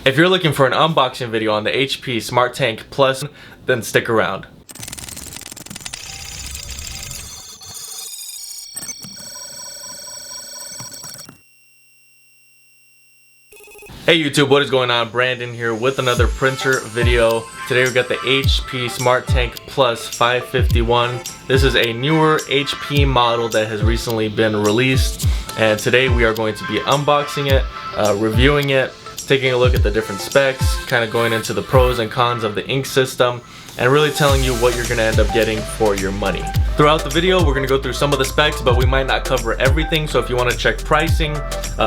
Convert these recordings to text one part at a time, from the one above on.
If you're looking for an unboxing video on the HP Smart Tank Plus, then stick around. Hey YouTube, what is going on? Brandon here with another printer video. Today we got the HP Smart Tank Plus 551. This is a newer HP model that has recently been released, and today we are going to be unboxing it, reviewing it, taking a look at the different specs, kind of going into the pros and cons of the ink system, and really telling you what you're going to end up getting for your money. Throughout the video, we're going to go through some of the specs, but we might not cover everything. So if you want to check pricing,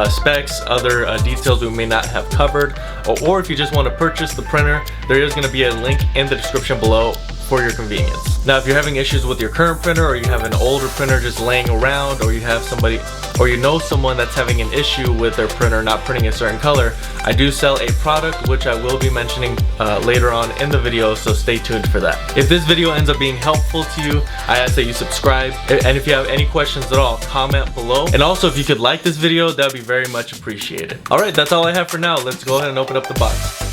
specs, other details we may not have covered, or if you just want to purchase the printer, there is going to be a link in the description below for your convenience. Now, if you're having issues with your current printer, or you have an older printer just laying around, or you have somebody, or you know someone that's having an issue with their printer not printing a certain color, I do sell a product which I will be mentioning later on in the video, so stay tuned for that. If this video ends up being helpful to you, I ask that you subscribe, and if you have any questions at all, comment below. And also, if you could like this video, that would be very much appreciated. Alright, that's all I have for now. Let's go ahead and open up the box.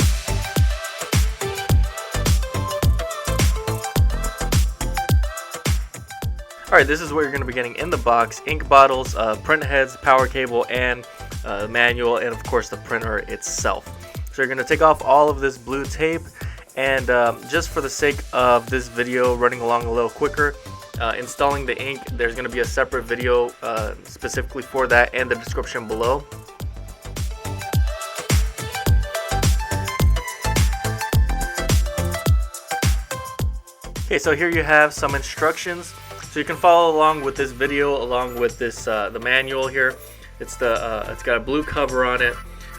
Alright, this is what you're going to be getting in the box: ink bottles, print heads, power cable, and manual, and of course the printer itself. So you're going to take off all of this blue tape, and just for the sake of this video running along a little quicker, installing the ink, there's going to be a separate video specifically for that in the description below. Okay, so here you have some instructions. So you can follow along with this video, along with this the manual here. It's got a blue cover on it,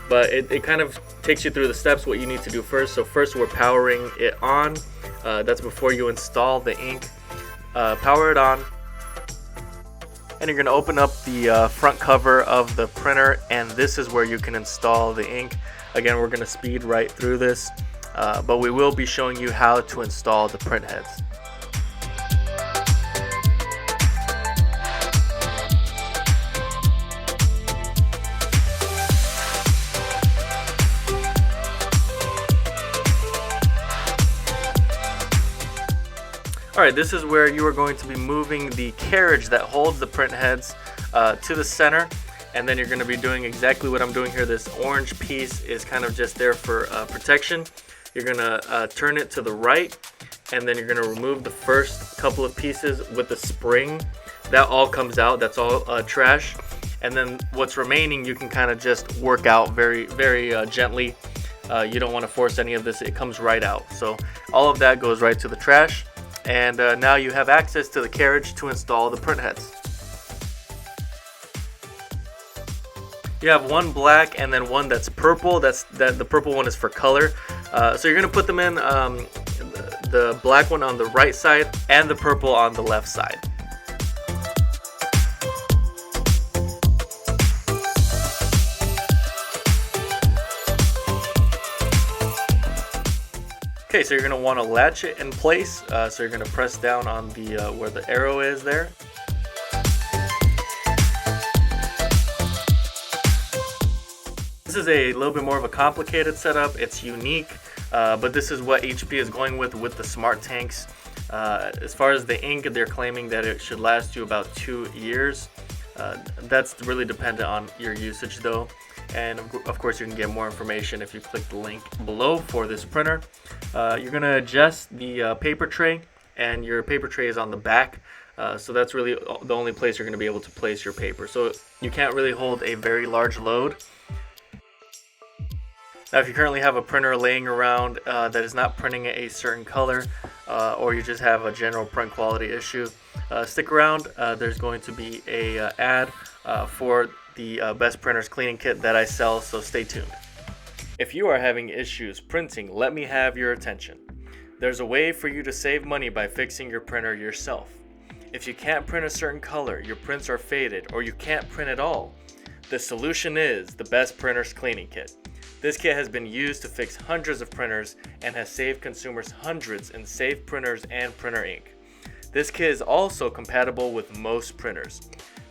but it kind of takes you through the steps what you need to do first. So first we're powering it on. That's before you install the ink. Power it on, and you're going to open up the front cover of the printer, and this is where you can install the ink. Again, we're going to speed right through this, but we will be showing you how to install the print heads. Alright, this is where you are going to be moving the carriage that holds the print heads to the center, and then you're going to be doing exactly what I'm doing here. This orange piece is kind of just there for protection. You're going to turn it to the right, and then you're going to remove the first couple of pieces with the spring. That all comes out, that's all trash. And then what's remaining you can kind of just work out very, very gently. You don't want to force any of this, it comes right out. So all of that goes right to the trash. And now you have access to the carriage to install the print heads. You have one black and then one that's purple. The purple one is for color. So you're going to put them in the black one on the right side and the purple on the left side. Okay, so you're going to want to latch it in place. So you're going to press down on the where the arrow is there. This is a little bit more of a complicated setup. It's unique, but this is what HP is going with the Smart Tanks. As far as the ink, they're claiming that it should last you about 2 years. That's really dependent on your usage though. And of course you can get more information if you click the link below for this printer. You're going to adjust the paper tray, and your paper tray is on the back, so that's really the only place you're going to be able to place your paper, so you can't really hold a very large load. Now if you currently have a printer laying around that is not printing a certain color, or you just have a general print quality issue, stick around. There's going to be a ad for the best printers cleaning kit that I sell, so stay tuned. If you are having issues printing, let me have your attention. There's a way for you to save money by fixing your printer yourself. If you can't print a certain color, your prints are faded, or you can't print at all, the solution is the Best Printers Cleaning Kit. This kit has been used to fix hundreds of printers and has saved consumers hundreds in saved printers and printer ink. This kit is also compatible with most printers.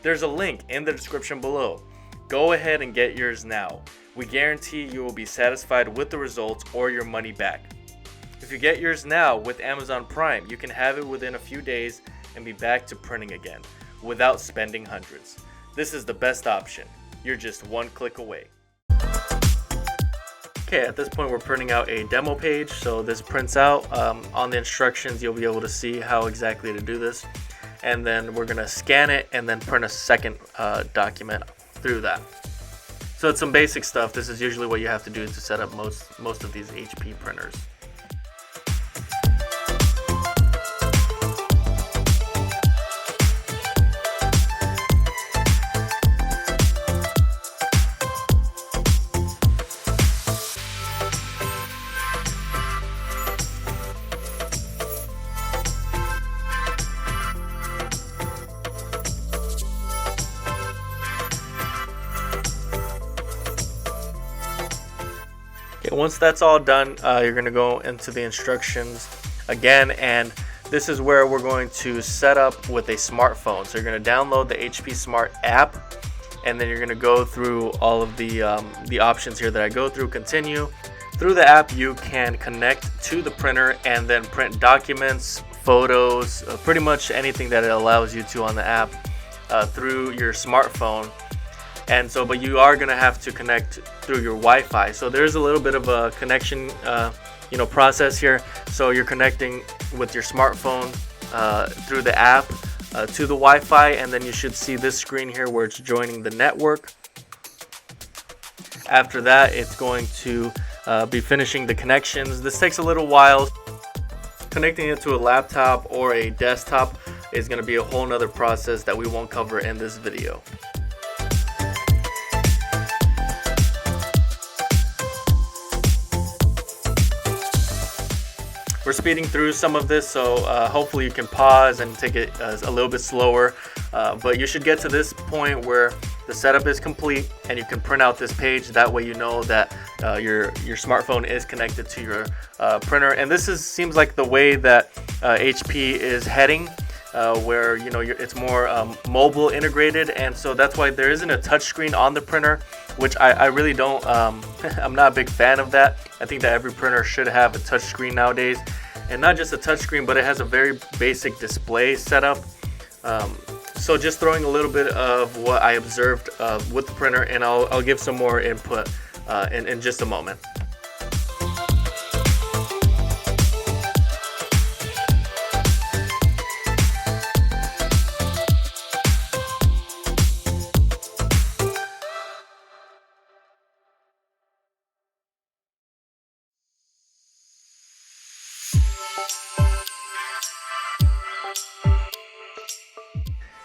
There's a link in the description below. Go ahead and get yours now. We guarantee you will be satisfied with the results or your money back. If you get yours now with Amazon Prime, you can have it within a few days and be back to printing again without spending hundreds. This is the best option. You're just one click away. Okay, at this point we're printing out a demo page, so this prints out. On the instructions you'll be able to see how exactly to do this, and then we're gonna scan it and then print a second document through that. So it's some basic stuff. This is usually what you have to do to set up most of these HP printers. Once that's all done, you're going to go into the instructions again, and this is where we're going to set up with a smartphone. So you're going to download the HP Smart app, and then you're going to go through all of the options here that I go through. Continue. Through the app, you can connect to the printer and then print documents, photos, pretty much anything that it allows you to on the app through your smartphone. And so, but you are going to have to connect through your Wi-Fi. So there's a little bit of a connection, process here. So you're connecting with your smartphone through the app to the Wi-Fi, and then you should see this screen here where it's joining the network. After that, it's going to be finishing the connections. This takes a little while. Connecting it to a laptop or a desktop is going to be a whole nother process that we won't cover in this video. We're speeding through some of this, so hopefully you can pause and take it a little bit slower. But you should get to this point where the setup is complete and you can print out this page. That way you know that your smartphone is connected to your printer. And this seems like the way that HP is heading, where it's more mobile integrated, and so that's why there isn't a touchscreen on the printer, which I really don't. I'm not a big fan of that. I think that every printer should have a touchscreen nowadays, and not just a touchscreen, but it has a very basic display setup. So just throwing a little bit of what I observed with the printer, and I'll give some more input in just a moment.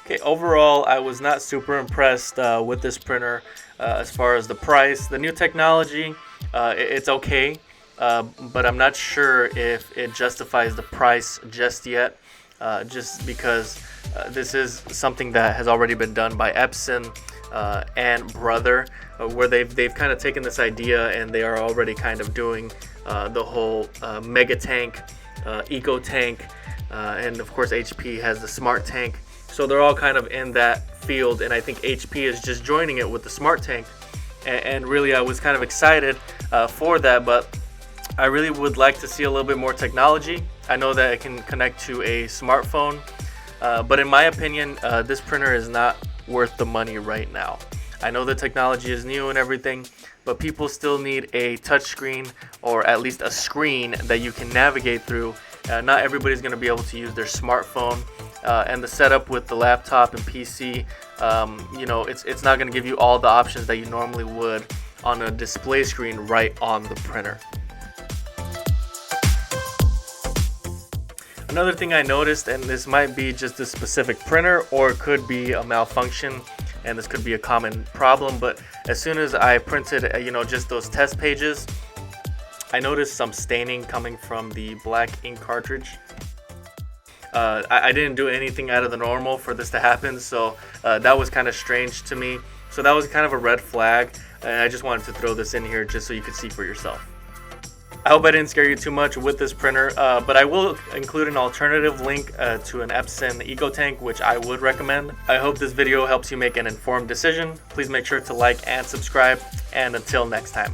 Okay, overall, I was not super impressed with this printer as far as the price. The new technology, it's okay, but I'm not sure if it justifies the price just yet, just because this is something that has already been done by Epson and Brother, where they've kind of taken this idea and they are already kind of doing the whole mega tank, eco tank, and of course HP has the smart tank. So they're all kind of in that field, and I think HP is just joining it with the smart tank. And really, I was kind of excited for that, but I really would like to see a little bit more technology. I know that it can connect to a smartphone, but in my opinion, this printer is not worth the money right now. I know the technology is new and everything, but people still need a touchscreen, or at least a screen that you can navigate through. Not everybody's going to be able to use their smartphone. And the setup with the laptop and PC, it's not going to give you all the options that you normally would on a display screen right on the printer. Another thing I noticed, and this might be just a specific printer or it could be a malfunction, and this could be a common problem, but as soon as I printed just those test pages, I noticed some staining coming from the black ink cartridge. I didn't do anything out of the normal for this to happen, so that was kind of strange to me. So that was kind of a red flag, and I just wanted to throw this in here just so you could see for yourself. I hope I didn't scare you too much with this printer, but I will include an alternative link to an Epson EcoTank, which I would recommend. I hope this video helps you make an informed decision. Please make sure to like and subscribe, and until next time.